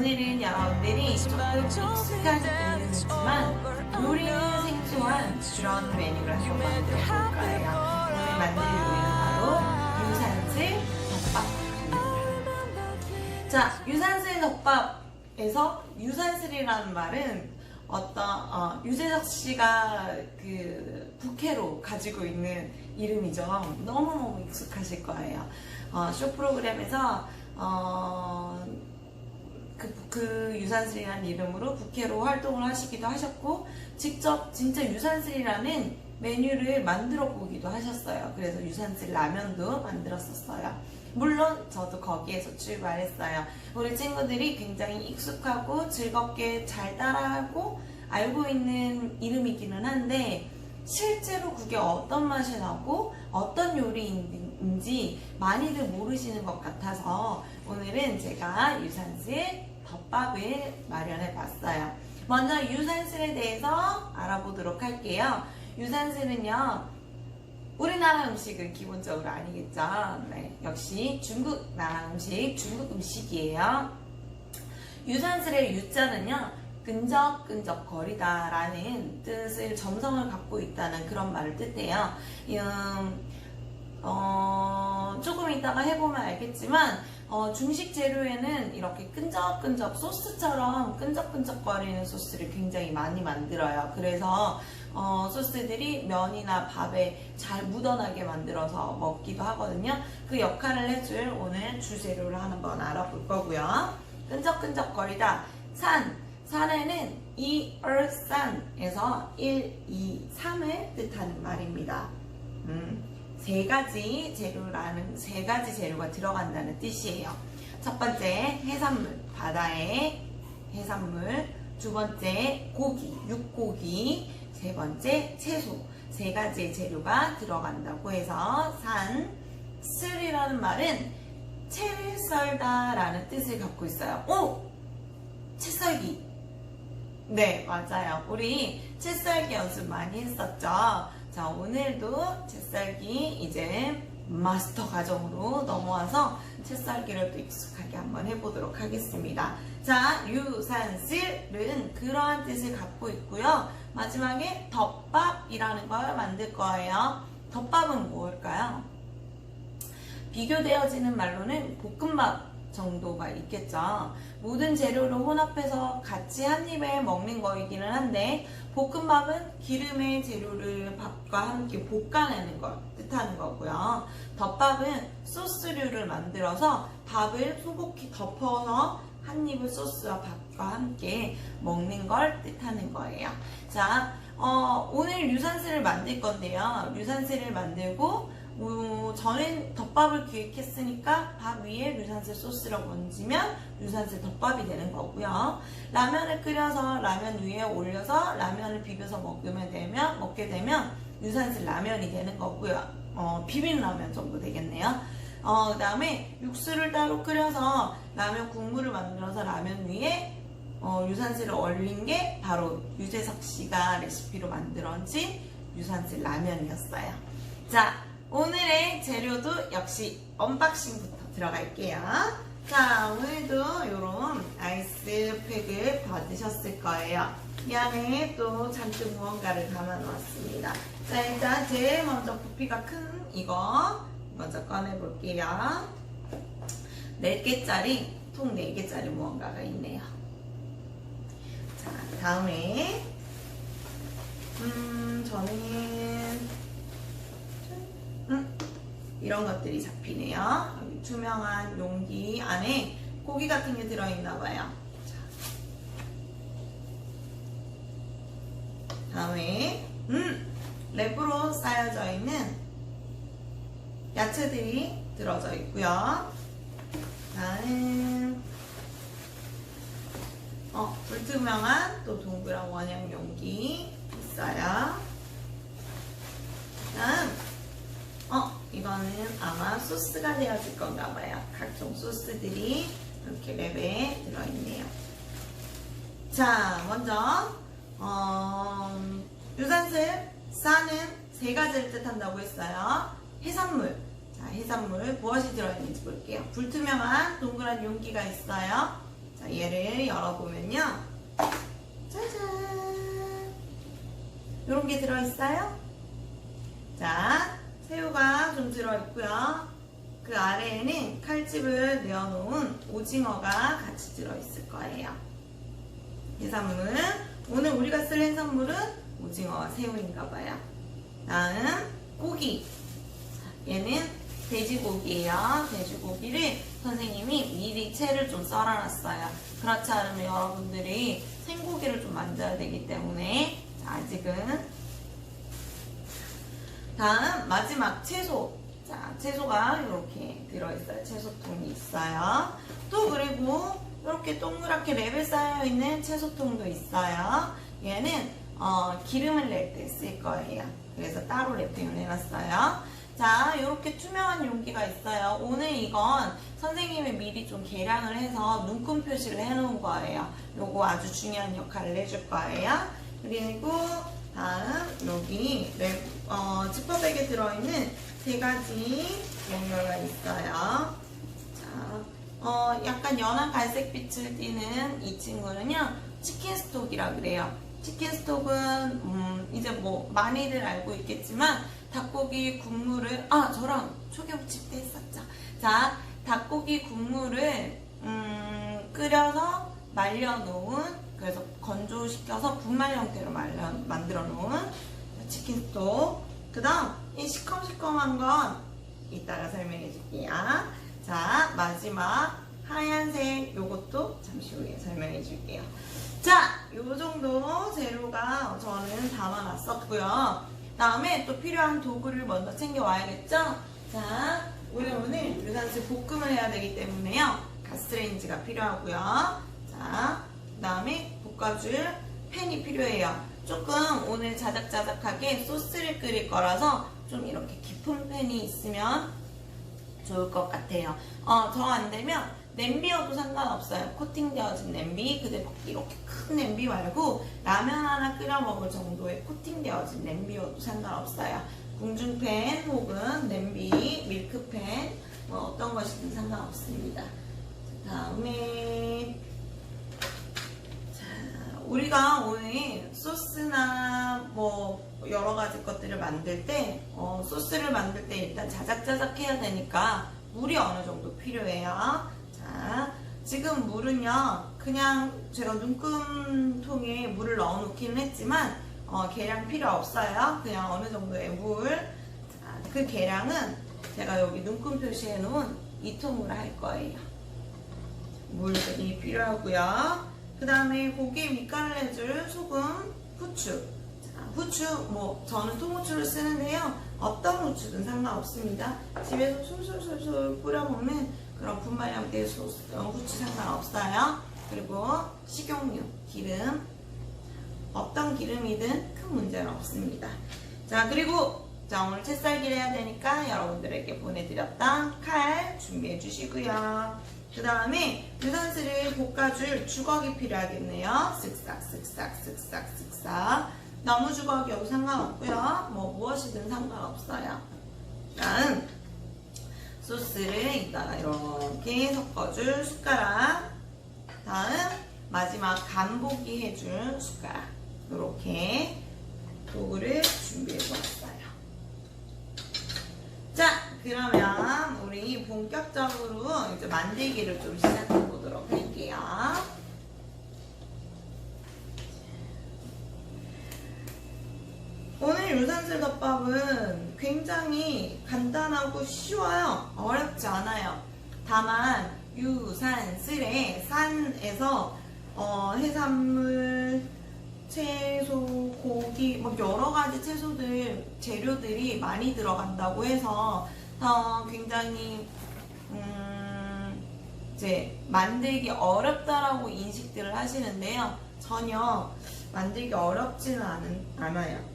오늘은 여러분들이 조금 익숙하지 않지만 요리는 생소한 그런 메뉴를 한번 만들어 볼 거예요. 오늘 만들 요리는 바로 유산슬 덮밥입니다. 자, 유산슬 덮밥에서 유산슬이라는 말은 유재석 씨가 그 부캐로 가지고 있는 이름이죠. 너무너무 익숙하실 거예요. 쇼 프로그램에서 그 유산슬이라는 이름으로 부캐로 활동을 하시기도 하셨고, 직접 진짜 유산슬이라는 메뉴를 만들어 보기도 하셨어요. 그래서 유산슬 라면도 만들었었어요. 물론 저도 거기에서 출발했어요. 우리 친구들이 굉장히 익숙하고 즐겁게 잘 따라하고 알고 있는 이름이기는 한데, 실제로 그게 어떤 맛이 나고 어떤 요리인지 많이들 모르시는 것 같아서 오늘은 제가 유산슬 덮밥을 마련해 봤어요. 먼저 유산슬에 대해서 알아보도록 할게요. 유산슬은요, 우리나라 음식은 기본적으로 아니겠죠. 네, 역시 중국 나라 음식, 중국 음식이에요. 유산슬의 유자는요, 끈적끈적거리다 라는 뜻을, 점성을 갖고 있다는 그런 말을 뜻해요. 조금 이따가 해보면 알겠지만 중식 재료에는 이렇게 끈적끈적 소스처럼 끈적끈적거리는 소스를 굉장히 많이 만들어요. 그래서 소스들이 면이나 밥에 잘 묻어나게 만들어서 먹기도 하거든요. 그 역할을 해줄 오늘 주재료를 한번 알아볼 거고요. 끈적끈적거리다. 산에는 이얼산에서 1, 2, 3을 뜻하는 말입니다. 세 가지 재료가 들어간다는 뜻이에요. 첫 번째, 해산물, 바다의 해산물. 두 번째, 고기, 육고기. 세 번째, 채소. 세 가지의 재료가 들어간다고 해서 슬이라는 말은 채를 썰다 라는 뜻을 갖고 있어요. 오! 채썰기. 네, 맞아요. 우리 채썰기 연습 많이 했었죠. 자, 오늘도 채썰기 이제 마스터 과정으로 넘어와서 채썰기를 또 익숙하게 한번 해보도록 하겠습니다. 자, 유산슬은 그러한 뜻을 갖고 있고요. 마지막에 덮밥이라는 걸 만들 거예요. 덮밥은 뭘까요? 비교되어지는 말로는 볶음밥 정도가 있겠죠. 모든 재료를 혼합해서 같이 한 입에 먹는 거이기는 한데, 볶음밥은 기름의 재료를 밥과 함께 볶아내는 걸 뜻하는 거고요. 덮밥은 소스류를 만들어서 밥을 소복히 덮어서 한 입을 소스와 밥과 함께 먹는 걸 뜻하는 거예요. 자, 오늘 유산슬을 만들 건데요. 유산슬을 만들고 저는 덮밥을 기획했으니까 밥 위에 유산슬 소스를 얹으면 유산슬 덮밥이 되는 거고요. 라면을 끓여서 라면 위에 올려서 라면을 비벼서 먹게 되면 유산슬 라면이 되는 거고요. 비빔 라면 정도 되겠네요. 그 다음에 육수를 따로 끓여서 라면 국물을 만들어서 라면 위에 유산슬을 얼린 게 바로 유재석 씨가 레시피로 만들어진 유산슬 라면이었어요. 자, 오늘의 재료도 역시 언박싱부터 들어갈게요. 자, 오늘도 이런 아이스팩을 받으셨을 거예요. 이 안에 또 잔뜩 무언가를 담아 놓았습니다. 자, 일단 제일 먼저 부피가 큰 이거 먼저 꺼내 볼게요. 4개짜리, 통 4개짜리 무언가가 있네요. 자, 다음에 저는 이런 것들이 잡히네요. 여기 투명한 용기 안에 고기 같은 게 들어있나 봐요. 자, 다음에 랩으로 쌓여져 있는 야채들이 들어져 있고요. 다음 불투명한 또 동그란 원형 용기 있어요. 다음 이거는 아마 소스가 되어질 건가 봐요. 각종 소스들이 이렇게 랩에 들어있네요. 자, 먼저 유산슬, 쌀은 세 가지를 뜻한다고 했어요. 해산물. 자, 해산물 무엇이 들어있는지 볼게요. 불투명한 동그란 용기가 있어요. 자, 얘를 열어보면요. 짜잔! 이런 게 들어있어요. 자, 새우가 좀 들어있고요. 그 아래에는 칼집을 내어놓은 오징어가 같이 들어있을 거예요. 해산물. 오늘 우리가 쓸 해산물은 오징어와 새우인가봐요. 다음, 고기. 얘는 돼지고기예요. 돼지고기를 선생님이 미리 채를 좀 썰어놨어요. 그렇지 않으면 여러분들이 생고기를 좀 만들어야 되기 때문에. 자, 아직은. 다음, 마지막 채소. 자, 채소가 이렇게 들어있어요. 채소통이 있어요. 또 그리고 이렇게 동그랗게 랩에 쌓여있는 채소통도 있어요. 얘는 기름을 낼 때 쓸 거예요. 그래서 따로 랩핑을 해놨어요. 자, 이렇게 투명한 용기가 있어요. 오늘 이건 선생님이 미리 좀 계량을 해서 눈금 표시를 해놓은 거예요. 요거 아주 중요한 역할을 해줄 거예요. 그리고 다음 여기 지퍼백에 들어있는 3가지 용료가 있어요. 자, 약간 연한 갈색빛을 띠는 이 친구는요, 치킨 스톡이라 그래요. 치킨 스톡은 이제 뭐 많이들 알고 있겠지만 닭고기 국물을 저랑 초계부침 때 했었죠. 자, 닭고기 국물을 끓여서 말려놓은, 그래서 건조시켜서 분말 형태로 만들어 놓은 치킨 스톡. 그 다음 이 시커먼 건 이따가 설명해 줄게요. 자, 마지막 하얀색 요것도 잠시 후에 설명해 줄게요. 자, 요 정도 재료가 저는 담아놨었고요. 다음에 또 필요한 도구를 먼저 챙겨와야겠죠? 자, 우리 오늘 유산슬 볶음을 해야 되기 때문에요. 가스레인지가 필요하고요. 자, 그 다음에 볶아줄 팬이 필요해요. 조금 오늘 자작자작하게 소스를 끓일 거라서 좀 이렇게 깊은 팬이 있으면 좋을 것 같아요. 저 안되면 냄비여도 상관없어요. 코팅되어진 냄비. 근데 이렇게 큰 냄비 말고 라면 하나 끓여 먹을 정도의 코팅되어진 냄비여도 상관없어요. 궁중팬 혹은 냄비, 밀크팬 뭐 어떤 것이든 상관없습니다. 다음에 우리가 오늘 소스나 뭐 여러 가지 것들을 만들 때 소스를 만들 때 일단 자작자작 해야 되니까 물이 어느 정도 필요해요. 자, 지금 물은요, 그냥 제가 눈금통에 물을 넣어 놓기는 했지만 계량 필요 없어요. 그냥 어느 정도의 물. 자, 그 계량은 제가 여기 눈금 표시해 놓은 이 통으로 할 거예요. 물이 필요하고요. 그 다음에 고기에 밑간을 해줄 소금, 후추. 자, 후추, 뭐 저는 통후추를 쓰는데요. 어떤 후추든 상관없습니다. 집에서 솔솔솔솔 뿌려 먹는 그런 분말 형태의 후추 상관없어요. 그리고 식용유, 기름, 어떤 기름이든 큰 문제는 없습니다. 자, 그리고 자, 오늘 채썰기를 해야 되니까 여러분들에게 보내드렸던 칼 준비해 주시고요. 그 다음에 유산슬을 볶아줄 주걱이 필요하겠네요. 쓱싹. 나무 주걱이어도 상관없고요. 뭐 무엇이든 상관없어요. 다음 소스를 이따가 이렇게 섞어줄 숟가락. 다음 마지막 간보기 해줄 숟가락. 이렇게 도구를 준비해 보았어요. 자, 그러면 우리 본격적으로 이제 만들기를 좀 시작해 보도록 할게요. 오늘 유산슬 덮밥은 굉장히 간단하고 쉬워요. 어렵지 않아요. 다만 유산슬의 산에서 해산물, 채소, 고기, 뭐 여러 가지 재료들이 많이 들어간다고 해서 굉장히 이제 만들기 어렵다라고 인식들을 하시는데요. 전혀 만들기 어렵지는 않아요.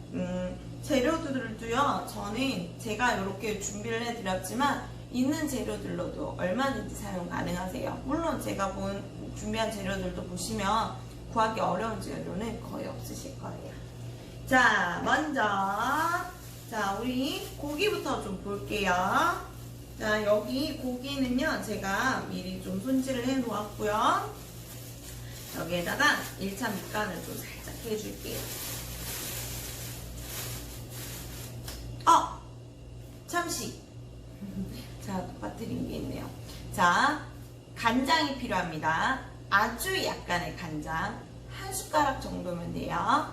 재료들도요. 저는 제가 이렇게 준비를 해드렸지만 있는 재료들로도 얼마든지 사용 가능하세요. 물론 제가 준비한 재료들도 보시면 구하기 어려운 재료는 거의 없으실 거예요. 자, 먼저 우리 고기부터 좀 볼게요. 자, 여기 고기는요 제가 미리 좀 손질을 해 놓았고요. 여기에다가 1차 밑간을 좀 살짝 해줄게요. 잠시. 자, 빠뜨린 게 있네요. 자, 간장이 필요합니다. 아주 약간의 간장. 한 숟가락 정도면 돼요.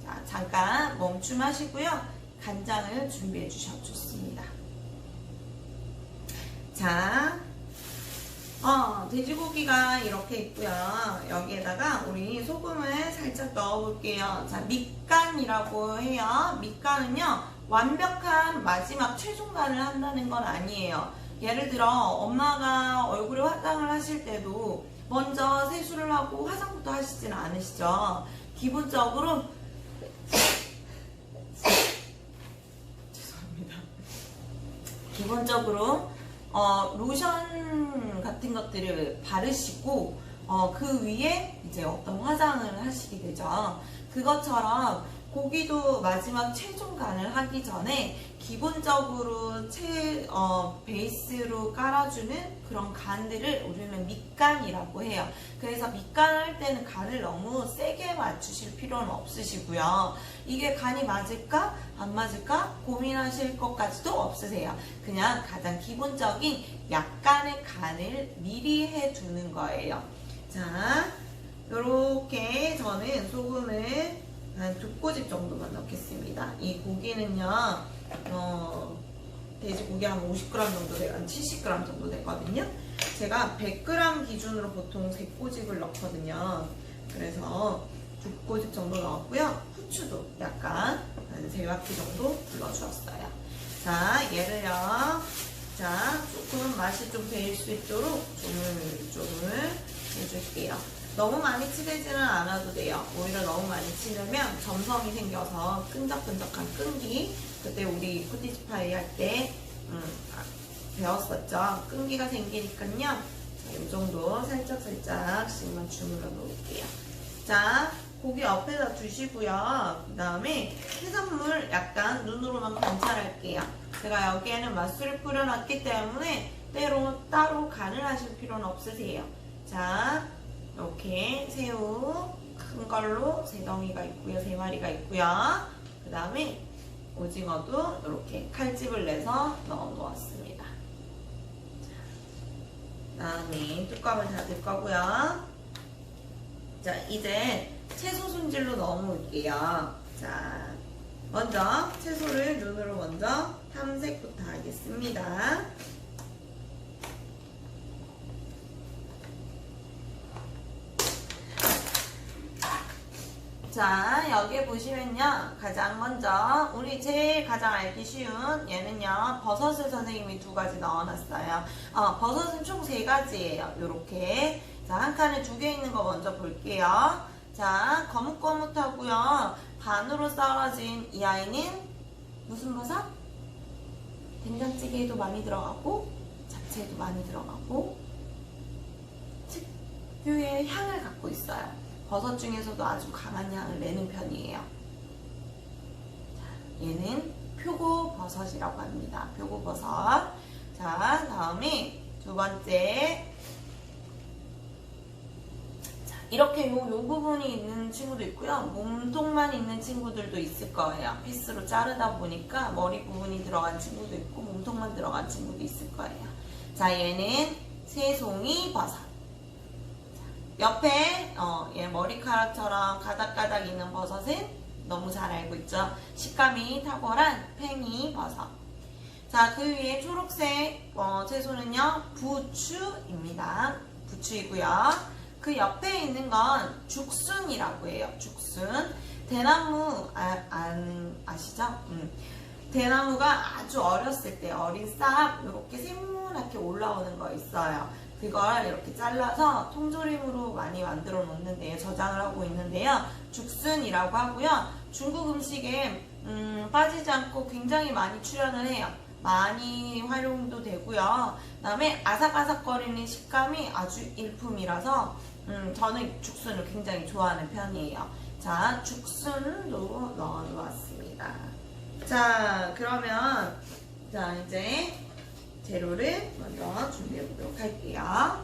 자, 잠깐 멈춤하시고요. 간장을 준비해 주셔도 좋습니다. 자, 돼지고기가 이렇게 있고요. 여기에다가 우리 소금을 살짝 넣어볼게요. 자, 밑간이라고 해요. 밑간은요, 완벽한 마지막 최종간을 한다는 건 아니에요. 예를 들어 엄마가 얼굴에 화장을 하실 때도 먼저 세수를 하고 화장부터 하시지는 않으시죠. 기본적으로 죄송합니다. 기본적으로 로션 같은 것들을 바르시고 그 위에 이제 어떤 화장을 하시게 되죠. 그것처럼 고기도 마지막 최종 간을 하기 전에 기본적으로 베이스로 깔아주는 그런 간들을 우리는 밑간이라고 해요. 그래서 밑간을 할 때는 간을 너무 세게 맞추실 필요는 없으시고요. 이게 간이 맞을까 안 맞을까 고민하실 것까지도 없으세요. 그냥 가장 기본적인 약간의 간을 미리 해두는 거예요. 자, 이렇게 저는 소금을 한 2꼬집 정도만 넣겠습니다. 이 고기는요, 돼지고기 한 50g 정도 돼요. 한 70g 정도 되거든요. 제가 100g 기준으로 보통 3꼬집을 넣거든요. 그래서 2꼬집 정도 넣었고요. 후추도 약간 한 3바퀴 정도 불러주었어요. 자, 얘를요, 자, 조금 맛이 좀 배일 수 있도록 조물조물 해줄게요. 너무 많이 치대지는 않아도 돼요. 오히려 너무 많이 치려면 점성이 생겨서 끈적끈적한 끈기, 그때 우리 푸디치파이 할 때 배웠었죠. 끈기가 생기니까요. 자, 이 정도 살짝씩만 주물러 놓을게요. 자, 고기 옆에다 두시고요. 그 다음에 해산물 약간 눈으로만 관찰할게요. 제가 여기에는 맛술을 뿌려놨기 때문에 따로 간을 하실 필요는 없으세요. 자, 이렇게 새우 큰 걸로 3덩이가 있고요. 3마리가 있고요. 그 다음에 오징어도 이렇게 칼집을 내서 넣어 놓았습니다. 그 다음에 뚜껑을 닫을 거고요. 자, 이제 채소 손질로 넣어 놓을게요. 자, 먼저 채소를 눈으로 먼저 탐색부터 하겠습니다. 자, 여기에 보시면요, 가장 먼저 우리 제일 가장 알기 쉬운 얘는요, 버섯을 선생님이 2가지 넣어놨어요. 버섯은 총 3가지예요. 요렇게. 자, 한 칸에 2개 있는 거 먼저 볼게요. 자, 거뭇거뭇하고요, 반으로 썰어진 이 아이는 무슨 버섯? 된장찌개에도 많이 들어가고 잡채에도 많이 들어가고 특유의 향을 갖고 있어요. 버섯 중에서도 아주 강한 향을 내는 편이에요. 얘는 표고버섯이라고 합니다. 표고버섯. 자, 다음에 2번째. 자, 이렇게 요 부분이 있는 친구도 있고요. 몸통만 있는 친구들도 있을 거예요. 피스로 자르다 보니까 머리 부분이 들어간 친구도 있고 몸통만 들어간 친구도 있을 거예요. 자, 얘는 새송이 버섯. 옆에 얘 머리카락처럼 가닥가닥 있는 버섯은 너무 잘 알고 있죠. 식감이 탁월한 팽이버섯. 자, 그 위에 초록색 채소는요, 부추입니다. 부추이고요. 그 옆에 있는 건 죽순이라고 해요. 죽순. 대나무 아시죠? 대나무가 아주 어렸을 때 어린 싹 이렇게 새무랗게 올라오는 거 있어요. 그걸 이렇게 잘라서 통조림으로 많이 만들어 놓는데요. 저장을 하고 있는데요. 죽순이라고 하고요. 중국 음식에 빠지지 않고 굉장히 많이 출연을 해요. 많이 활용도 되고요. 그 다음에 아삭아삭거리는 식감이 아주 일품이라서 저는 죽순을 굉장히 좋아하는 편이에요. 자, 죽순도 넣어 놓았습니다. 자, 그러면 자, 이제 재료를 먼저 준비해 보도록 할게요.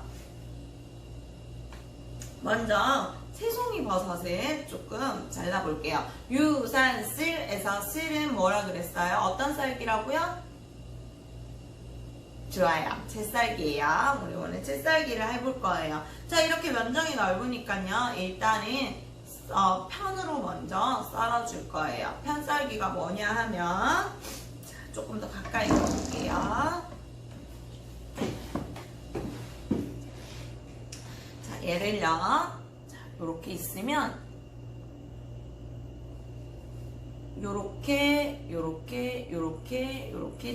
먼저 새송이 버섯을 조금 잘라볼게요. 유산슬에서 슬은 뭐라 그랬어요? 어떤 쌀기라고요? 좋아요. 채썰기예요. 우리 오늘 채썰기를 해볼 거예요. 자, 이렇게 면적이 넓으니까요. 일단은 편으로 먼저 썰어줄 거예요. 편썰기가 뭐냐 하면 자, 조금 더 가까이 가볼게요. 자, 얘를요. 요렇게 있으면 요렇게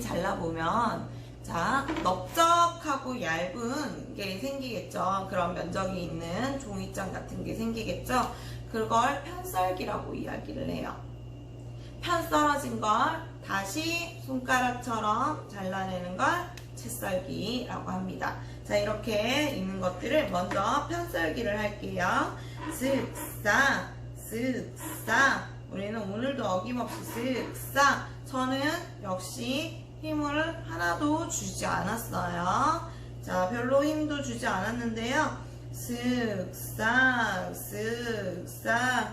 잘라보면 자, 넓적하고 얇은 게 생기겠죠. 그런 면적이 있는 종이장 같은 게 생기겠죠. 그걸 편썰기라고 이야기를 해요. 편 썰어진 걸 다시 손가락처럼 잘라내는 걸 채썰기라고 합니다. 자, 이렇게 있는 것들을 먼저 편썰기를 할게요. 쓱싹 쓱싹. 우리는 오늘도 어김없이 쓱싹. 저는 역시 힘을 하나도 주지 않았어요. 자, 별로 힘도 주지 않았는데요. 쓱싹 쓱싹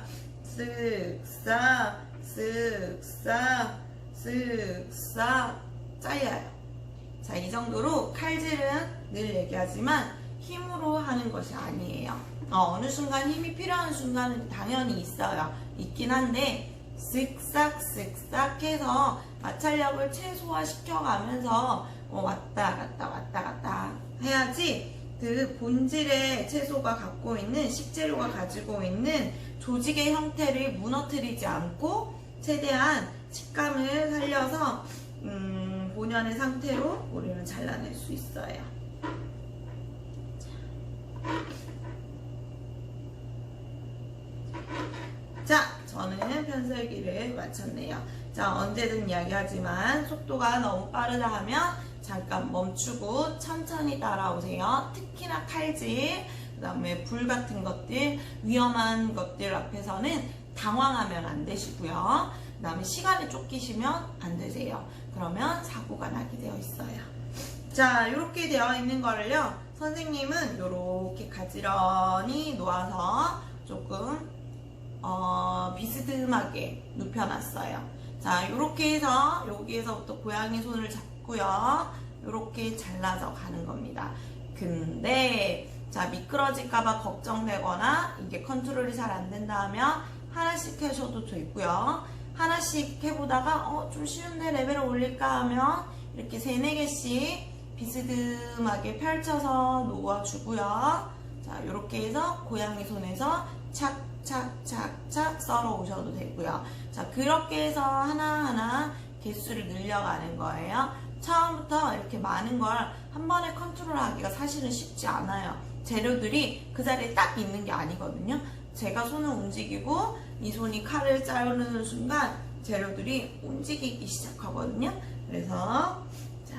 쓱싹 쓱싹 쓱싹 잘려요. 자, 이 정도로 칼질은 늘 얘기하지만 힘으로 하는 것이 아니에요. 어느 순간 힘이 필요한 순간은 당연히 있긴 한데 쓱싹 쓱싹 해서 마찰력을 최소화시켜가면서 왔다 갔다 해야지 그 본질의 채소가 갖고 있는 식재료가 가지고 있는 조직의 형태를 무너뜨리지 않고 최대한 식감을 살려서 본연의 상태로 우리는 잘라낼 수 있어요. 자, 저는 편썰기를 마쳤네요. 자, 언제든 이야기하지만 속도가 너무 빠르다 하면 잠깐 멈추고 천천히 따라오세요. 특히나 칼질, 그 다음에 불 같은 것들, 위험한 것들 앞에서는 당황하면 안 되시고요. 그 다음에 시간에 쫓기시면 안 되세요. 그러면 사고가 나게 되어 있어요. 자, 이렇게 되어 있는 거를요, 선생님은 이렇게 가지런히 놓아서 조금 비스듬하게 눕혀놨어요. 자, 이렇게 해서 여기에서부터 고양이 손을 잡고요. 이렇게 잘라서 가는 겁니다. 근데 자, 미끄러질까봐 걱정되거나 이게 컨트롤이 잘 안 된다 하면 하나씩 하셔도 되고요. 하나씩 해보다가 좀 쉬운데 레벨을 올릴까 하면 이렇게 3, 4개씩 비스듬하게 펼쳐서 놓아주고요. 자, 이렇게 해서 고양이 손에서 착착착착 썰어 오셔도 되고요. 자, 그렇게 해서 하나하나 개수를 늘려가는 거예요. 처음부터 이렇게 많은 걸 한 번에 컨트롤하기가 사실은 쉽지 않아요. 재료들이 그 자리에 딱 있는 게 아니거든요. 제가 손을 움직이고 이 손이 칼을 자르는 순간 재료들이 움직이기 시작하거든요. 그래서 자,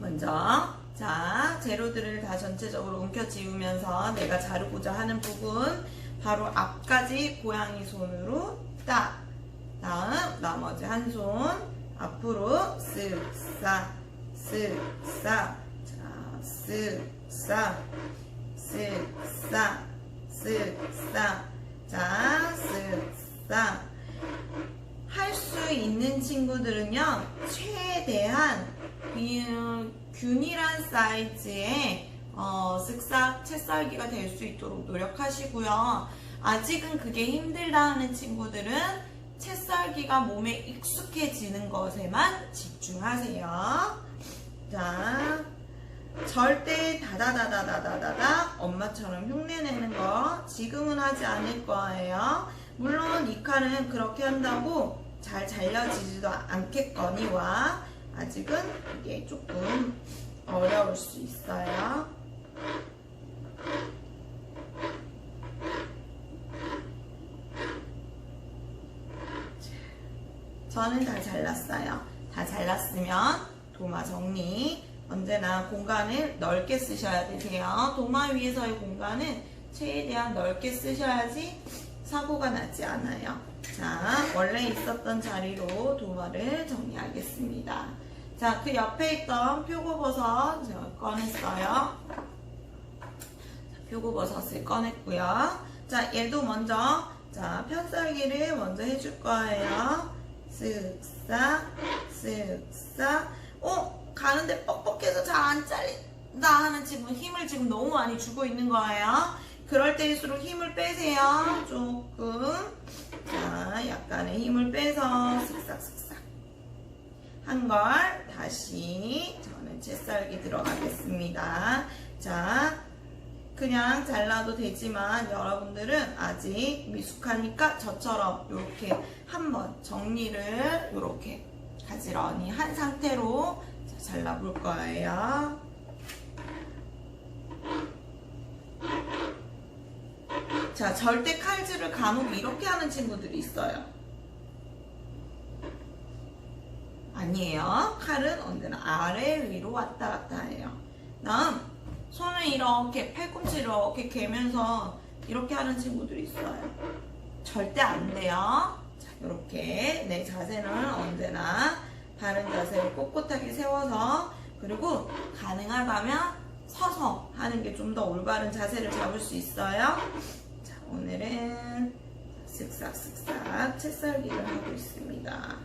먼저 재료들을 다 전체적으로 움켜쥐우면서 내가 자르고자 하는 부분 바로 앞까지 고양이 손으로 딱, 다음 나머지 한 손 앞으로 쓱싹 쓱싹, 자, 쓱싹 쓱싹 쓱싹, 자, 쓱싹. 할 수 있는 친구들은요, 최대한 균일한 사이즈의 쓱싹 채썰기가 될 수 있도록 노력하시고요. 아직은 그게 힘들다 하는 친구들은 채썰기가 몸에 익숙해지는 것에만 집중하세요. 자, 절대 다다다다다다다 엄마처럼 흉내내는 거 지금은 하지 않을 거예요. 물론 이 칼은 그렇게 한다고 잘 잘려지지도 않겠거니와 아직은 이게 조금 어려울 수 있어요. 저는 다 잘랐어요. 다 잘랐으면 도마 정리. 언제나 공간을 넓게 쓰셔야 되세요. 도마 위에서의 공간은 최대한 넓게 쓰셔야지 사고가 나지 않아요. 자, 원래 있었던 자리로 도마를 정리하겠습니다. 자, 그 옆에 있던 표고버섯 제가 꺼냈어요. 표고버섯을 꺼냈고요. 자, 얘도 먼저 자 편썰기를 먼저 해줄 거예요. 쓱싹 쓱싹. 가는데 뻑뻑해서 잘 안 잘린다 하는 지금 힘을 지금 너무 많이 주고 있는 거예요. 그럴 때일수록 힘을 빼세요. 조금. 자, 약간의 힘을 빼서 쓱싹쓱싹 한 걸 다시 저는 채썰기 들어가겠습니다. 자, 그냥 잘라도 되지만 여러분들은 아직 미숙하니까 저처럼 이렇게 한번 정리를 이렇게 가지런히 한 상태로 잘라볼 거예요. 자, 절대 칼질을 간혹 이렇게 하는 친구들이 있어요. 아니에요. 칼은 언제나 아래 위로 왔다 갔다 해요. 다음, 손을 이렇게 팔꿈치 이렇게 개면서 이렇게 하는 친구들이 있어요. 절대 안 돼요. 자, 이렇게 내 자세는 언제나 바른 자세를 꼿꼿하게 세워서, 그리고 가능하다면 서서 하는 게 좀 더 올바른 자세를 잡을 수 있어요. 자, 오늘은 쓱싹쓱싹 채썰기를 하고 있습니다.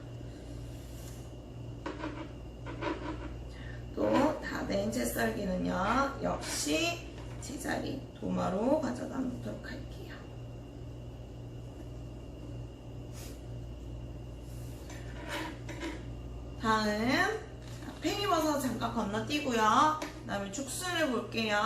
또 다 된 채썰기는요, 역시 제자리 도마로 가져다 놓도록 할게요. 다음 팽이버섯 잠깐 건너뛰고요. 그 다음에 죽순을 볼게요.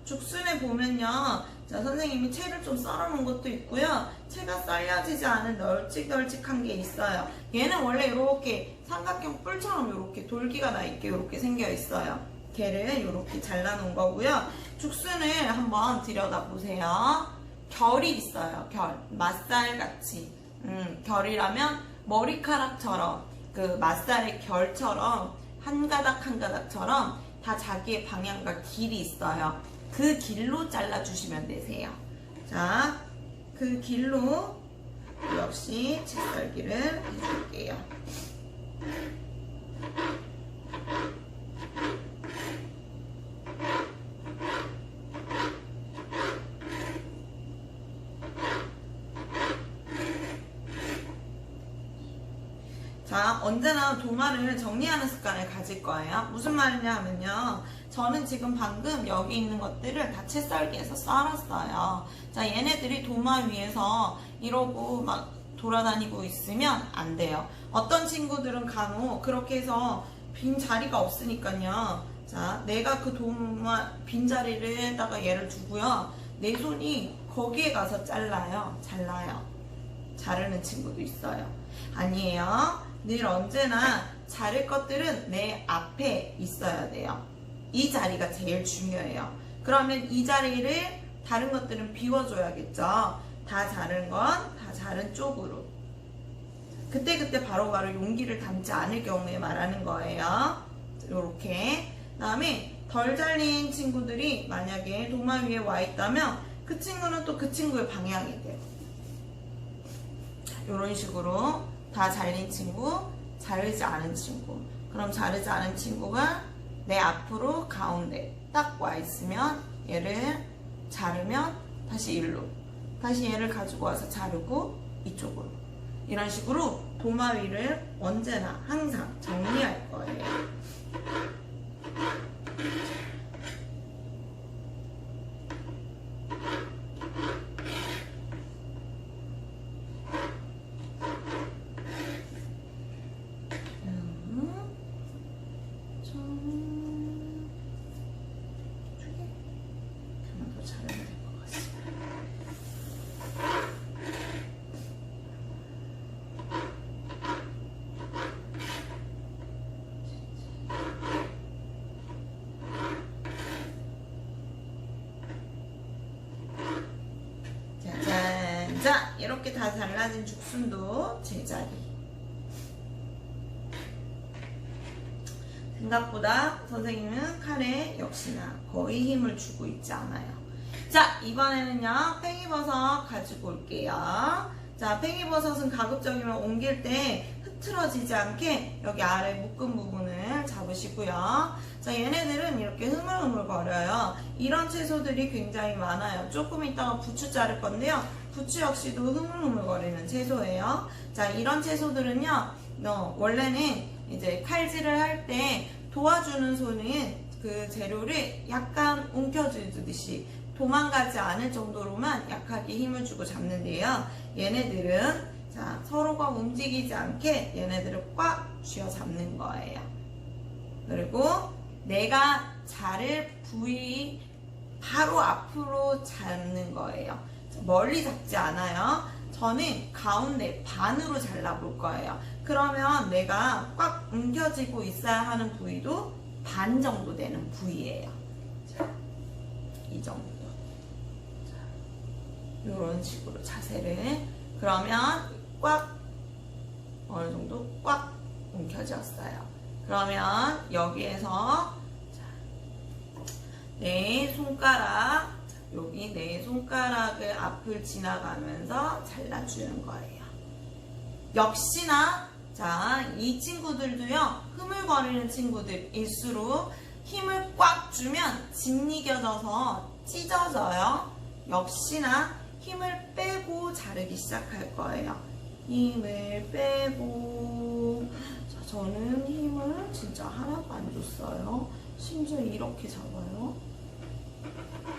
죽순에 보면요, 자, 선생님이 채를 좀 썰어 놓은 것도 있고요. 채가 썰려지지 않은 널찍널찍한 게 있어요. 얘는 원래 이렇게 삼각형 뿔처럼 이렇게 돌기가 나 있게 이렇게 생겨 있어요. 걔를 이렇게 잘라 놓은 거고요. 죽순을 한번 들여다보세요. 결이 있어요. 결. 맛살같이. 결이라면 머리카락처럼, 그 맛살의 결처럼 한 가닥 한 가닥처럼 다 자기의 방향과 길이 있어요. 그 길로 잘라주시면 되세요. 자, 그 길로 역시 채썰기를 해줄게요. 자, 언제나 도마를 정리하는 습관을 가질 거예요. 무슨 말이냐 하면요, 저는 지금 방금 여기 있는 것들을 다 채썰기해서 썰었어요. 자, 얘네들이 도마 위에서 이러고 막 돌아다니고 있으면 안 돼요. 어떤 친구들은 간혹 그렇게 해서 빈 자리가 없으니까요. 자, 내가 그 도마 빈자리를다가 얘를 두고요, 내 손이 거기에 가서 잘라요. 자르는 친구도 있어요. 아니에요. 늘 언제나 자를 것들은 내 앞에 있어야 돼요. 이 자리가 제일 중요해요. 그러면 이 자리를 다른 것들은 비워줘야겠죠. 다 자른 건 다 자른 쪽으로. 그때 바로바로 용기를 담지 않을 경우에 말하는 거예요. 이렇게. 그 다음에 덜 잘린 친구들이 만약에 도마 위에 와 있다면 그 친구는 또 그 친구의 방향이 돼요. 이런 식으로 다 잘린 친구, 자르지 않은 친구. 그럼 자르지 않은 친구가 내 앞으로 가운데 딱 와 있으면 얘를 자르면 다시 일로, 다시 얘를 가지고 와서 자르고 이쪽으로. 이런 식으로 도마 위를 언제나 항상 정리할 거예요. 자, 이렇게 다 잘라진 죽순도 제자리. 생각보다 선생님은 칼에 역시나 거의 힘을 주고 있지 않아요. 자, 이번에는요, 팽이버섯 가지고 올게요. 자, 팽이버섯은 가급적이면 옮길 때 흐트러지지 않게 여기 아래 묶은 부분을 잡으시고요. 자, 얘네들은 이렇게 흐물흐물 거려요. 이런 채소들이 굉장히 많아요. 조금 있다가 부추 자를 건데요. 부추 역시도 흐물흐물 거리는 채소예요. 자, 이런 채소들은요, 원래는 이제 칼질을 할 때 도와주는 손은 그 재료를 약간 움켜쥐듯이 도망가지 않을 정도로만 약하게 힘을 주고 잡는데요. 얘네들은 자, 서로가 움직이지 않게 얘네들을 꽉 쥐어 잡는 거예요. 그리고 내가 자를 부위 바로 앞으로 잡는 거예요. 멀리 잡지 않아요. 저는 가운데 반으로 잘라볼 거예요. 그러면 내가 꽉 움켜쥐고 있어야 하는 부위도 반 정도 되는 부위예요. 자, 이 정도. 자, 이런 식으로 자세를. 그러면 꽉 어느 정도 꽉 움켜쥐었어요. 그러면 여기에서 내 손가락, 여기 내 손가락을 앞을 지나가면서 잘라주는 거예요. 역시나 자, 이 친구들도요, 흐물거리는 친구들일수록 힘을 꽉 주면 짓이겨져서 찢어져요. 역시나 힘을 빼고 자르기 시작할 거예요. 힘을 빼고. 자, 저는 힘을 진짜 하나도 안 줬어요. 심지어 이렇게 잡아요.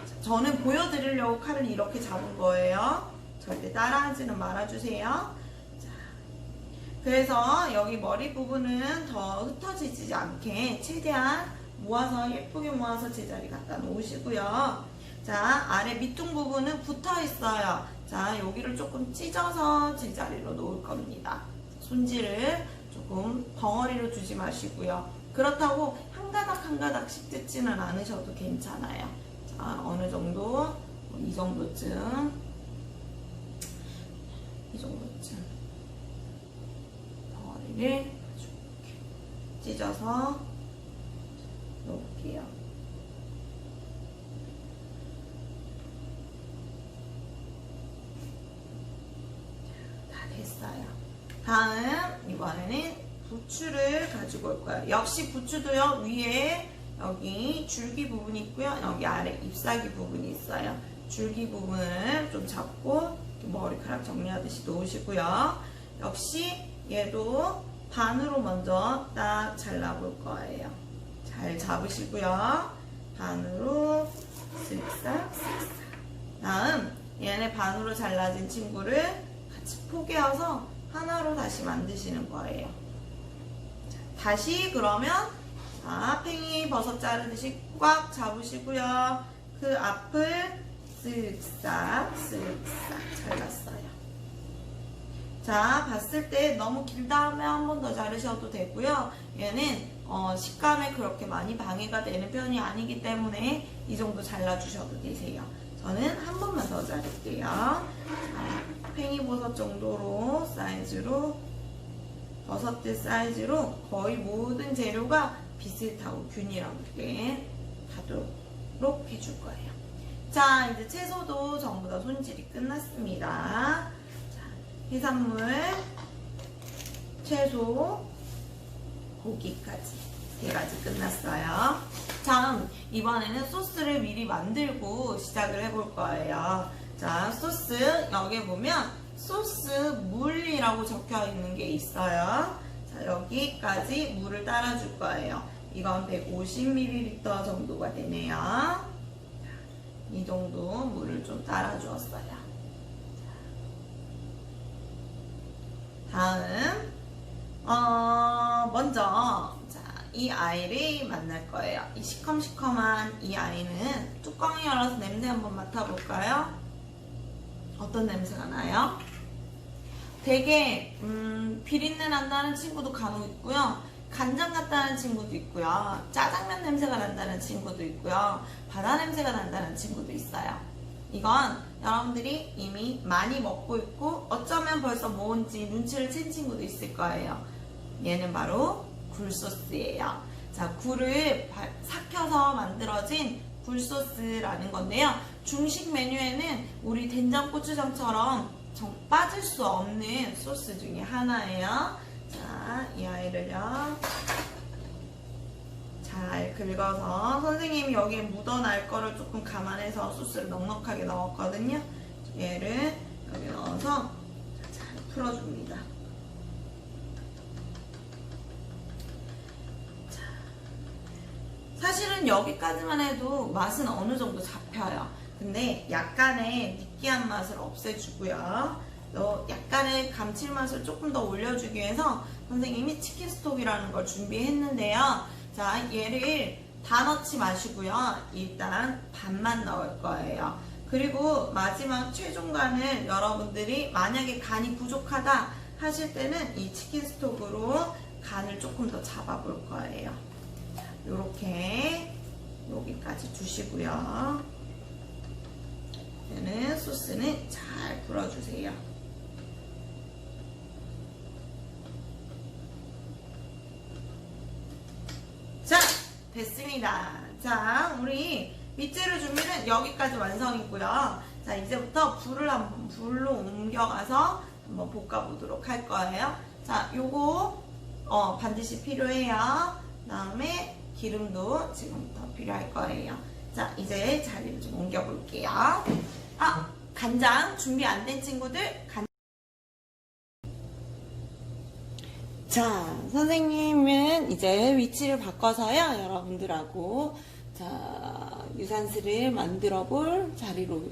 자, 저는 보여드리려고 칼을 이렇게 잡은 거예요. 절대 따라하지는 말아주세요. 그래서 여기 머리 부분은 더 흩어지지 않게 최대한 모아서 예쁘게 모아서 제자리 갖다 놓으시고요. 자, 아래 밑둥 부분은 붙어 있어요. 자, 여기를 조금 찢어서 제자리로 놓을 겁니다. 손질을 조금 벙어리로 주지 마시고요. 그렇다고 한 가닥 한 가닥씩 뜯지는 않으셔도 괜찮아요. 자, 어느 정도, 이 정도쯤, 이 정도쯤. 이렇게 찢어서 놓을게요. 다 됐어요. 다음 이번에는 부추를 가지고 올 거예요. 역시 부추도요, 위에 여기 줄기 부분이 있고요, 여기 아래 잎사귀 부분이 있어요. 줄기 부분을 좀 잡고 머리카락 정리하듯이 놓으시고요. 역시 얘도 반으로 먼저 딱 잘라볼 거예요. 잘 잡으시고요. 반으로 쓱싹 쓱싹. 다음 얘네 반으로 잘라진 친구를 같이 포개어서 하나로 다시 만드시는 거예요. 자, 다시 그러면 자, 팽이 버섯 자르듯이 꽉 잡으시고요. 그 앞을 쓱싹 쓱싹 잘랐어요. 자, 봤을 때 너무 길다 하면 한 번 더 자르셔도 되고요. 얘는 식감에 그렇게 많이 방해가 되는 편이 아니기 때문에 이 정도 잘라주셔도 되세요. 저는 한 번만 더 자를게요. 자, 팽이버섯 정도로 사이즈로, 버섯들 사이즈로 거의 모든 재료가 비슷하고 균일하게 가도록 해줄 거예요. 자, 이제 채소도 전부 다 손질이 끝났습니다. 해산물, 채소, 고기까지 3가지 끝났어요. 자, 이번에는 소스를 미리 만들고 시작을 해볼 거예요. 자, 소스 여기 보면 소스 물이라고 적혀 있는 게 있어요. 자, 여기까지 물을 따라줄 거예요. 이건 150ml 정도가 되네요. 이 정도 물을 좀 따라주었어요. 다음 먼저 자, 이 아이를 만날 거예요. 이 시컴시컴한 이 아이는 뚜껑을 열어서 냄새 한번 맡아볼까요? 어떤 냄새가 나요? 되게 비린내 난다는 친구도 간혹 있고요. 간장 같다는 친구도 있고요. 짜장면 냄새가 난다는 친구도 있고요. 바다 냄새가 난다는 친구도 있어요. 이건 여러분들이 이미 많이 먹고 있고 어쩌면 벌써 뭔지 눈치를 챈 친구도 있을 거예요. 얘는 바로 굴소스예요. 자, 굴을 삭혀서 만들어진 굴소스라는 건데요. 중식 메뉴에는 우리 된장 고추장처럼 빠질 수 없는 소스 중에 하나예요. 자, 이 아이를요. 잘 긁어서 선생님이 여기에 묻어날 거를 조금 감안해서 소스를 넉넉하게 넣었거든요. 얘를 여기 넣어서 잘 풀어줍니다. 자, 사실은 여기까지만 해도 맛은 어느 정도 잡혀요. 근데 약간의 느끼한 맛을 없애주고요. 약간의 감칠맛을 조금 더 올려주기 위해서 선생님이 치킨 스톡이라는 걸 준비했는데요. 자, 얘를 다 넣지 마시고요. 일단 반만 넣을 거예요. 그리고 마지막 최종 간을 여러분들이 만약에 간이 부족하다 하실 때는 이 치킨 스톡으로 간을 조금 더 잡아볼 거예요. 자, 요렇게 여기까지 두시고요. 얘는 소스는 잘 불어주세요. 자, 됐습니다. 자, 우리 밑재료 준비는 여기까지 완성이고요. 자, 이제부터 불로 옮겨가서 한번 볶아보도록 할 거예요. 자, 요거 반드시 필요해요. 그다음에 기름도 지금부터 필요할 거예요. 자, 이제 자리를 좀 옮겨볼게요. 간장 준비 안 된 친구들 자, 선생님은 이제 위치를 바꿔서요, 여러분들하고 자, 유산슬을 만들어 볼 자리로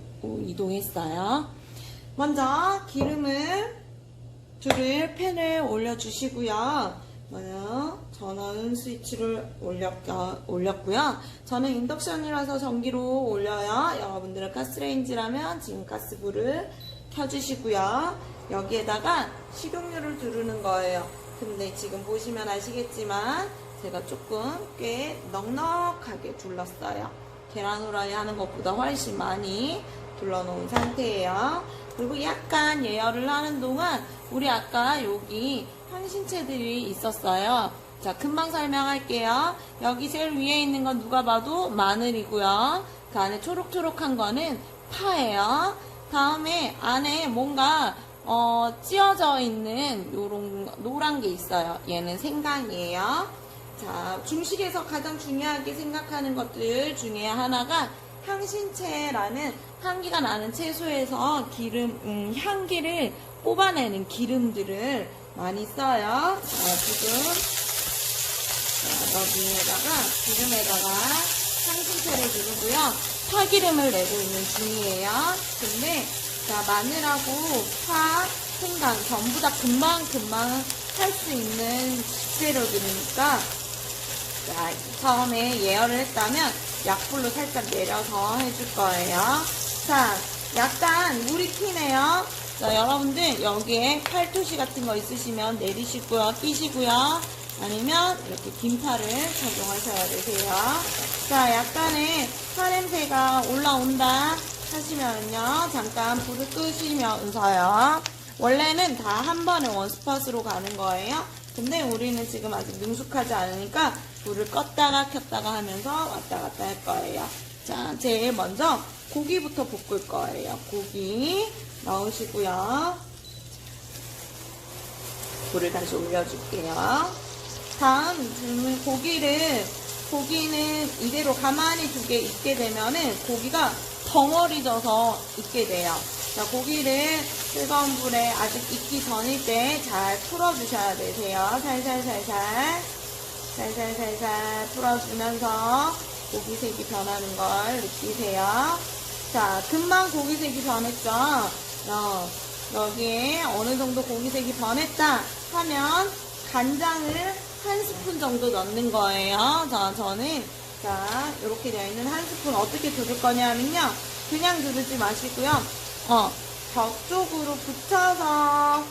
이동했어요. 먼저 기름을 팬을 올려주시고요. 전원 스위치를 올렸고요. 저는 인덕션이라서 전기로 올려요. 여러분들은 가스레인지라면 지금 가스불을 켜주시고요. 여기에다가 식용유를 두르는 거예요. 근데 지금 보시면 아시겠지만 제가 조금 꽤 넉넉하게 둘렀어요. 계란 후라이 하는 것보다 훨씬 많이 둘러놓은 상태예요. 그리고 약간 예열을 하는 동안 우리 아까 여기 향신채들이 있었어요. 자, 금방 설명할게요. 여기 제일 위에 있는 건 누가 봐도 마늘이고요. 그 안에 초록초록한 거는 파예요. 다음에 안에 뭔가 찌어져 있는 요런 노란 게 있어요. 얘는 생강이에요. 자, 중식에서 가장 중요하게 생각하는 것들 중에 하나가 향신채라는 향기가 나는 채소에서 향기를 뽑아내는 기름들을 많이 써요. 자, 지금 여기에다가 기름에다가 향신채를 두르고요. 파기름을 내고 있는 중이에요. 근데 자, 마늘하고 파, 생강 전부 다 금방 할 수 있는 식재료들이니까 자, 처음에 예열을 했다면 약불로 살짝 내려서 해줄 거예요. 자, 약간 물이 튀네요. 자, 여러분들 여기에 팔토시 같은 거 있으시면 내리시고요, 끼시고요. 아니면 이렇게 긴파를 착용하셔야 되세요. 자, 약간의 파냄새가 올라온다 하시면요, 잠깐 불을 끄시면서요. 원래는 다 한 번에 원스팟으로 가는 거예요. 근데 우리는 지금 아직 능숙하지 않으니까 불을 껐다가 켰다가 하면서 왔다 갔다 할 거예요. 자, 제일 먼저 고기부터 볶을 거예요. 고기 넣으시고요. 불을 다시 올려줄게요. 다음 고기는 이대로 가만히 두게 익게 되면은 고기가 덩어리져서 익게 돼요. 자, 고기를 뜨거운 불에 아직 익기 전일 때 잘 풀어주셔야 되세요. 살살 풀어주면서 고기색이 변하는 걸 느끼세요. 자, 금방 고기색이 변했죠? 여기에 어느 정도 고기색이 변했다 하면 간장을 1스푼 정도 넣는 거예요. 자, 저는 이렇게 되어 있는 1스푼 어떻게 두를 거냐면요. 그냥 두르지 마시고요. 벽 쪽으로 붙여서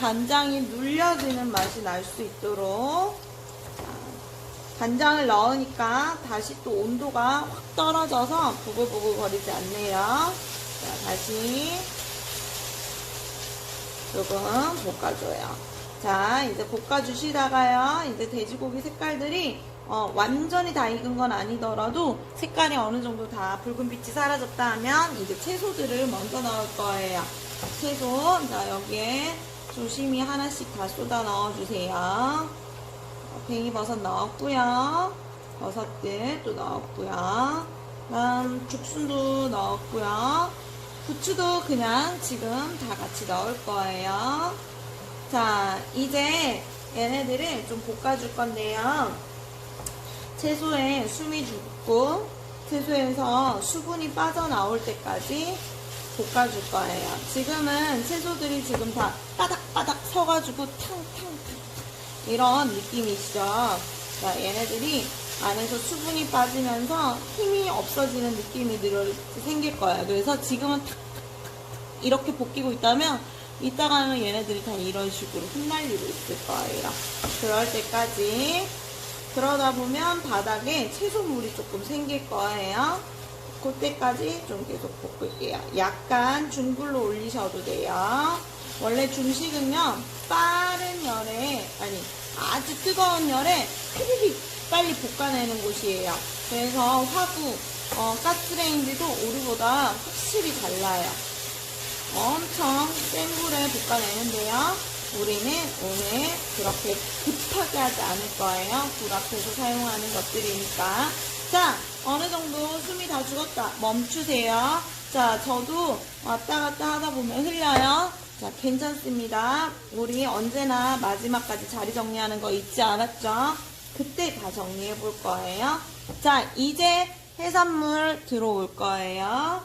간장이 눌려지는 맛이 날 수 있도록 간장을 넣으니까 다시 또 온도가 확 떨어져서 부글부글 거리지 않네요. 자, 다시 조금 볶아줘요. 자, 이제 볶아주시다가요. 이제 돼지고기 색깔들이 완전히 다 익은 건 아니더라도 색깔이 어느 정도 다 붉은빛이 사라졌다 하면 이제 채소들을 먼저 넣을 거예요. 채소, 자, 여기에 조심히 하나씩 다 쏟아 넣어주세요. 팽이버섯 넣었고요. 버섯들 또 넣었고요. 다음 죽순도 넣었고요. 부추도 그냥 지금 다 같이 넣을 거예요. 자, 이제 얘네들을 좀 볶아줄 건데요. 채소에 숨이 죽고 채소에서 수분이 빠져나올 때까지 볶아줄 거예요. 지금은 채소들이 지금 다 바닥바닥 서가지고 탕탕탕 이런 느낌이시죠? 자, 얘네들이 안에서 수분이 빠지면서 힘이 없어지는 느낌이 생길 거예요. 그래서 지금은 탁탁탁 이렇게 볶이고 있다면 이따가는 얘네들이 다 이런 식으로 흩날리고 있을 거예요. 그럴 때까지. 그러다 보면 바닥에 채소물이 조금 생길 거예요. 그때까지 좀 계속 볶을게요. 약간 중불로 올리셔도 돼요. 원래 중식은요, 빠른 열에, 아니, 아주 뜨거운 열에 휘휘휘 빨리 볶아내는 곳이에요. 그래서 화구, 가스레인지도 오류보다 확실히 달라요. 엄청 센 불에 볶아내는데요. 우리는 오늘 그렇게 급하게 하지 않을 거예요. 불 앞에서 사용하는 것들이니까. 자, 어느 정도 숨이 다 죽었다. 멈추세요. 자, 저도 왔다 갔다 하다 보면 흘려요. 자, 괜찮습니다. 우리 언제나 마지막까지 자리 정리하는 거 잊지 않았죠? 그때 다 정리해 볼 거예요. 자, 이제 해산물 들어올 거예요.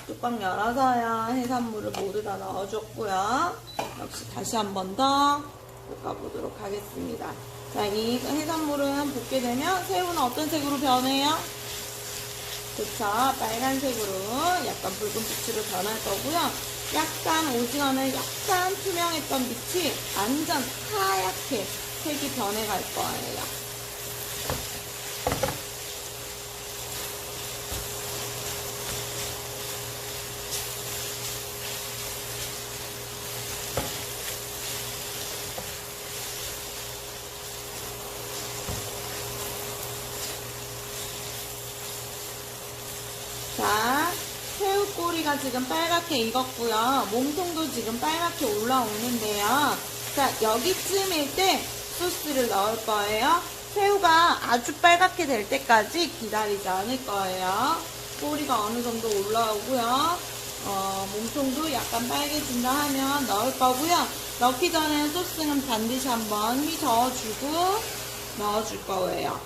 뚜껑 열어서요. 해산물을 모두 다 넣어줬고요. 역시 다시 한 번 더 볶아보도록 하겠습니다. 자, 이 해산물은 볶게 되면 새우는 어떤 색으로 변해요? 그쵸? 빨간색으로 약간 붉은 빛으로 변할 거고요. 약간 오징어는 약간 투명했던 빛이 완전 하얗게 색이 변해갈 거예요. 자, 새우꼬리가 지금 빨갛게 익었고요. 몸통도 지금 빨갛게 올라오는데요. 자, 여기쯤일 때 소스를 넣을 거예요. 새우가 아주 빨갛게 될 때까지 기다리지 않을 거예요. 꼬리가 어느 정도 올라오고요. 몸통도 약간 빨개진다 하면 넣을 거고요. 넣기 전에 소스는 반드시 한번 휘저어주고 넣어줄 거예요.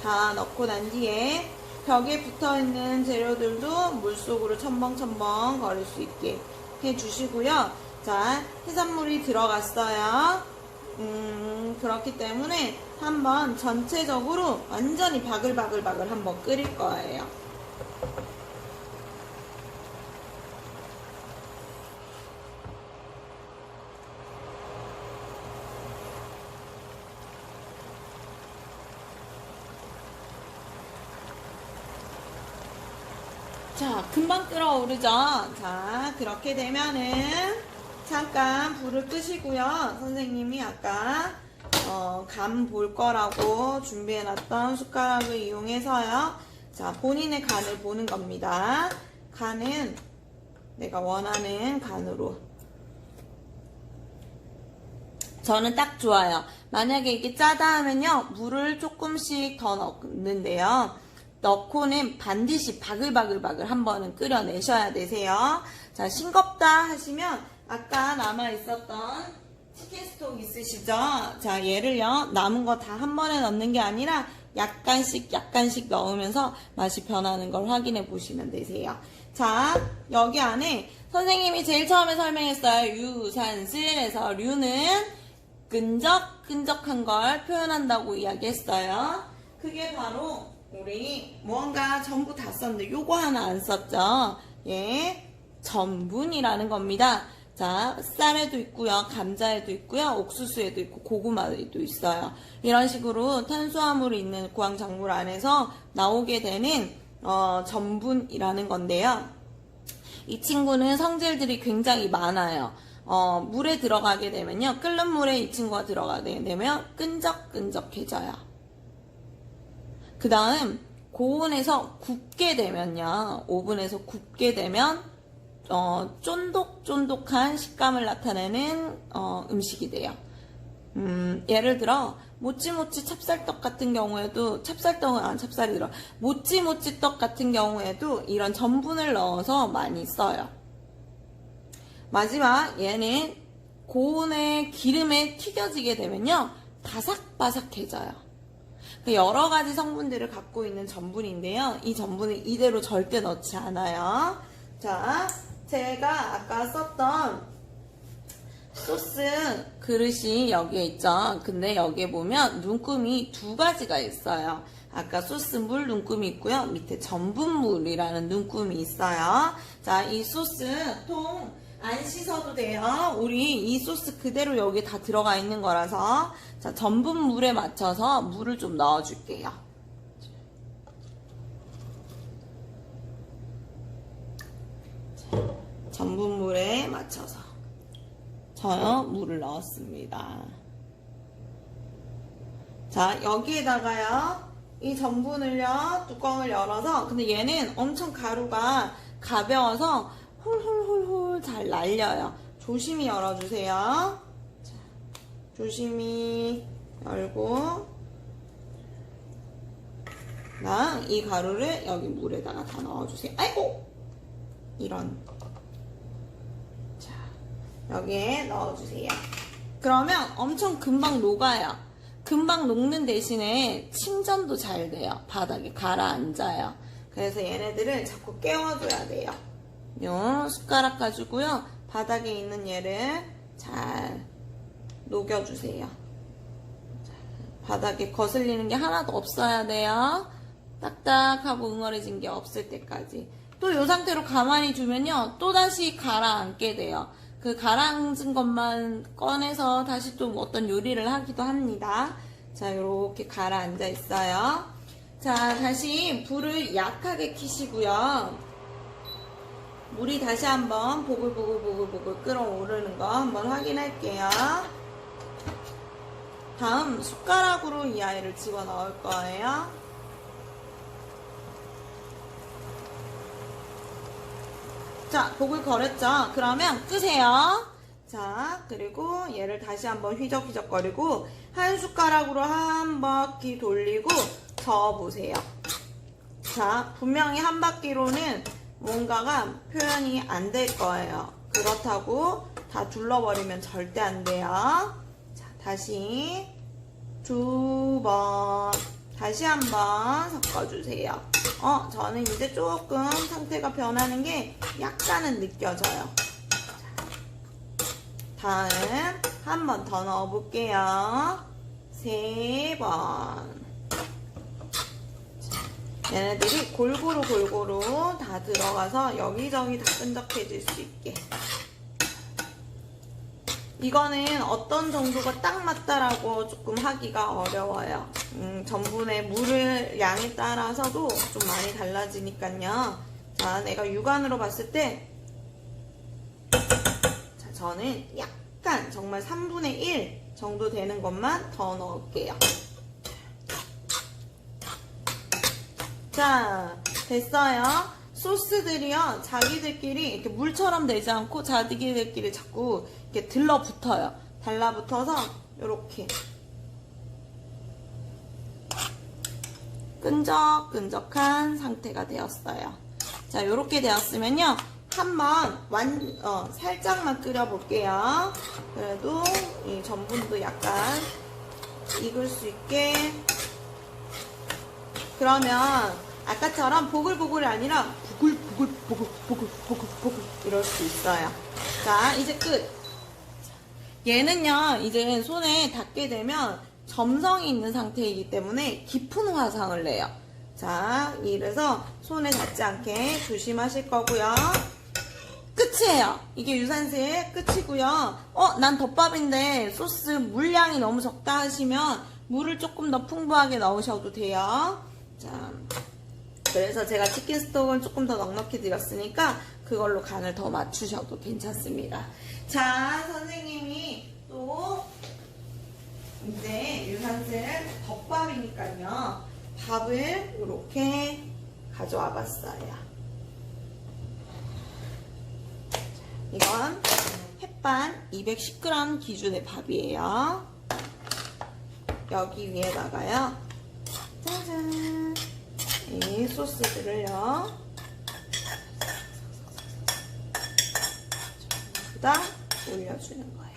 다 넣고 난 뒤에 벽에 붙어있는 재료들도 물속으로 첨벙첨벙 거릴 수 있게 해주시고요. 자, 해산물이 들어갔어요. 그렇기 때문에 한번 전체적으로 완전히 바글바글바글 한번 끓일 거예요. 자, 금방 끓어오르죠? 자, 그렇게 되면은 잠깐 불을 끄시고요. 선생님이 아까 간 볼 거라고 준비해놨던 숟가락을 이용해서요. 자, 본인의 간을 보는 겁니다. 간은 내가 원하는 간으로. 저는 딱 좋아요. 만약에 이게 짜다 하면요. 물을 조금씩 더 넣는데요. 넣고는 반드시 바글바글바글 한 번은 끓여내셔야 되세요. 자, 싱겁다 하시면 아까 남아있었던 치킨 스톡 있으시죠? 자, 얘를요, 남은 거 다 한 번에 넣는 게 아니라 약간씩 넣으면서 맛이 변하는 걸 확인해 보시면 되세요. 자, 여기 안에 선생님이 제일 처음에 설명했어요. 유산슬에서 류는 끈적끈적한 걸 표현한다고 이야기했어요. 그게 바로 우리 무언가 전부 다 썼는데 요거 하나 안 썼죠? 예, 전분이라는 겁니다. 자, 쌀에도 있고요, 감자에도 있고요, 옥수수에도 있고 고구마에도 있어요. 이런 식으로 탄수화물이 있는 고황작물 안에서 나오게 되는 전분이라는 건데요. 이 친구는 성질들이 굉장히 많아요. 물에 들어가게 되면요, 끓는 물에 이 친구가 들어가게 되면 끈적끈적해져요. 그 다음 고온에서 굽게 되면요, 오븐에서 굽게 되면 쫀득쫀득한 식감을 나타내는 음식이 돼요. 예를 들어 모찌모찌 찹쌀떡 같은 경우에도 찹쌀이더라. 모찌모찌 떡 같은 경우에도 이런 전분을 넣어서 많이 써요. 마지막 얘는 고온의 기름에 튀겨지게 되면요 바삭바삭해져요. 여러 가지 성분들을 갖고 있는 전분인데요. 이 전분을 이대로 절대 넣지 않아요. 자, 제가 아까 썼던 소스 그릇이 여기에 있죠. 근데 여기에 보면 눈금이 두 가지가 있어요. 아까 소스물 눈금이 있고요. 밑에 전분물이라는 눈금이 있어요. 자, 이 소스 통 안 씻어도 돼요. 우리 이 소스 그대로 여기 다 들어가 있는 거라서. 자, 전분물에 맞춰서 물을 좀 넣어줄게요. 전분물에 맞춰서 저요 물을 넣었습니다. 자, 여기에다가요 이 전분을요 뚜껑을 열어서, 근데 얘는 엄청 가루가 가벼워서 홀홀홀홀 잘 날려요. 조심히 열어주세요. 자, 조심히 열고 이 가루를 여기 물에다가 다 넣어주세요. 아이고! 이런. 자, 여기에 넣어주세요. 그러면 엄청 금방 녹아요. 금방 녹는 대신에 침전도 잘 돼요. 바닥에 가라앉아요. 그래서 얘네들을 자꾸 깨워줘야 돼요. 요 숟가락 가지고요 바닥에 있는 얘를 잘 녹여주세요. 바닥에 거슬리는 게 하나도 없어야 돼요. 딱딱하고 응어리진 게 없을 때까지. 또 이 상태로 가만히 두면요 또다시 가라앉게 돼요. 그 가라앉은 것만 꺼내서 다시 또 어떤 요리를 하기도 합니다. 자, 이렇게 가라앉아 있어요. 자, 다시 불을 약하게 켜시고요. 물이 다시 한번 보글보글 끓어오르는 거 한번 확인할게요. 다음 숟가락으로 이 아이를 집어넣을 거예요. 자, 보글 거렸죠? 그러면 끄세요. 자, 그리고 얘를 다시 한번 휘적휘적거리고 한 숟가락으로 한 바퀴 돌리고 저어보세요. 자, 분명히 한 바퀴로는 뭔가가 표현이 안 될 거예요. 그렇다고 다 둘러버리면 절대 안 돼요. 자, 다시 두 번, 다시 한번 섞어주세요. 저는 이제 조금 상태가 변하는 게 약간은 느껴져요. 다음 한 번 더 넣어볼게요. 3번. 얘네들이 골고루 다 들어가서 여기저기 다 끈적해질 수 있게. 이거는 어떤 정도가 딱 맞다라고 조금 하기가 어려워요. 전분의 물을 양에 따라서도 좀 많이 달라지니까요. 자, 내가 육안으로 봤을 때 자, 저는 약간 정말 3분의 1 정도 되는 것만 더 넣을게요. 자, 됐어요. 소스들이요 자기들끼리 이렇게 물처럼 되지 않고 자기들끼리 자꾸 이렇게 들러붙어요. 달라붙어서 이렇게 끈적끈적한 상태가 되었어요. 자, 이렇게 되었으면요 한번 살짝만 끓여볼게요. 그래도 이 전분도 약간 익을 수 있게. 그러면 아까처럼 보글보글이 아니라 보글 이럴 수 있어요. 자, 이제 끝. 얘는요 이제 손에 닿게 되면 점성이 있는 상태이기 때문에 깊은 화상을 내요. 자, 이래서 손에 닿지 않게 조심하실 거고요. 끝이에요. 이게 유산슬 끝이고요. 난 덮밥인데 소스 물량이 너무 적다 하시면 물을 조금 더 풍부하게 넣으셔도 돼요. 자, 그래서 제가 치킨 스톡은 조금 더 넉넉히 드렸으니까 그걸로 간을 더 맞추셔도 괜찮습니다. 자, 선생님이 또 이제 유산슬 덮밥이니까요 밥을 이렇게 가져와 봤어요. 이건 햇반 210g 기준의 밥이에요. 여기 위에다가요. 짜잔. 이 소스들을요. 전부 다 올려주는 거예요.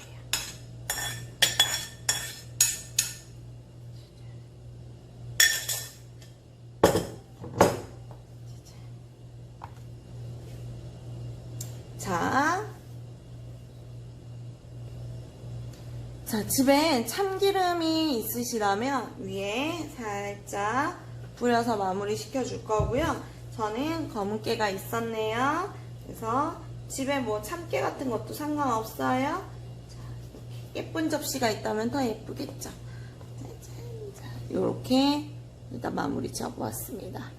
자, 집에 참기름이 있으시다면 위에 살짝 뿌려서 마무리 시켜줄 거고요. 저는 검은깨가 있었네요. 그래서 집에 뭐 참깨 같은 것도 상관없어요. 자, 이렇게 예쁜 접시가 있다면 더 예쁘겠죠. 이렇게 일단 마무리 지어보았습니다.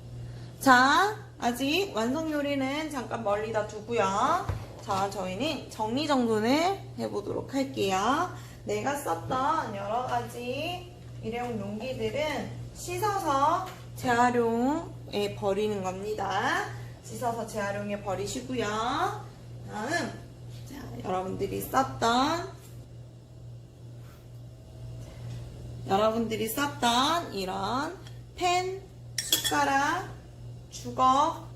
자, 아직 완성 요리는 잠깐 멀리다 두고요. 자, 저희는 정리정돈을 해보도록 할게요. 내가 썼던 여러가지 일회용 용기들은 씻어서 재활용에 버리는 겁니다. 씻어서 재활용에 버리시고요. 다음, 자, 여러분들이 썼던 이런 펜, 숟가락, 주걱,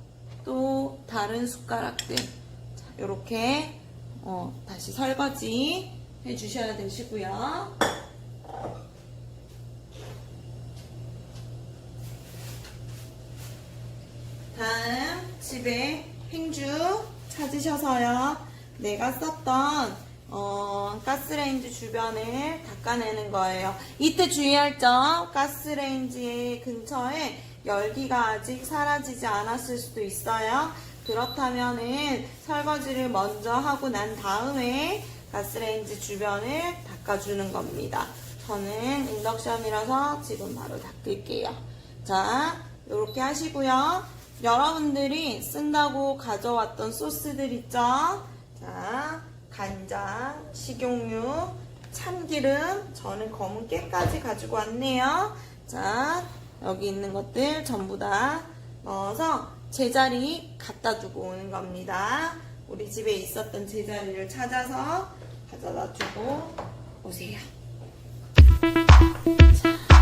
또 다른 숟가락들, 자, 이렇게 다시 설거지 해주셔야 되시고요. 다음, 집에 행주 찾으셔서요. 내가 썼던 가스레인지 주변을 닦아내는 거예요. 이때 주의할 점, 가스레인지 근처에 열기가 아직 사라지지 않았을 수도 있어요. 그렇다면은 설거지를 먼저 하고 난 다음에 가스레인지 주변을 닦아주는 겁니다. 저는 인덕션이라서 지금 바로 닦을게요. 자, 이렇게 하시고요. 여러분들이 쓴다고 가져왔던 소스들 있죠? 자, 간장, 식용유, 참기름, 저는 검은깨까지 가지고 왔네요. 자, 여기 있는 것들 전부 다 넣어서 제자리 갖다 두고 오는 겁니다. 우리 집에 있었던 제자리를 찾아서 가져다 주고 오세요. 자.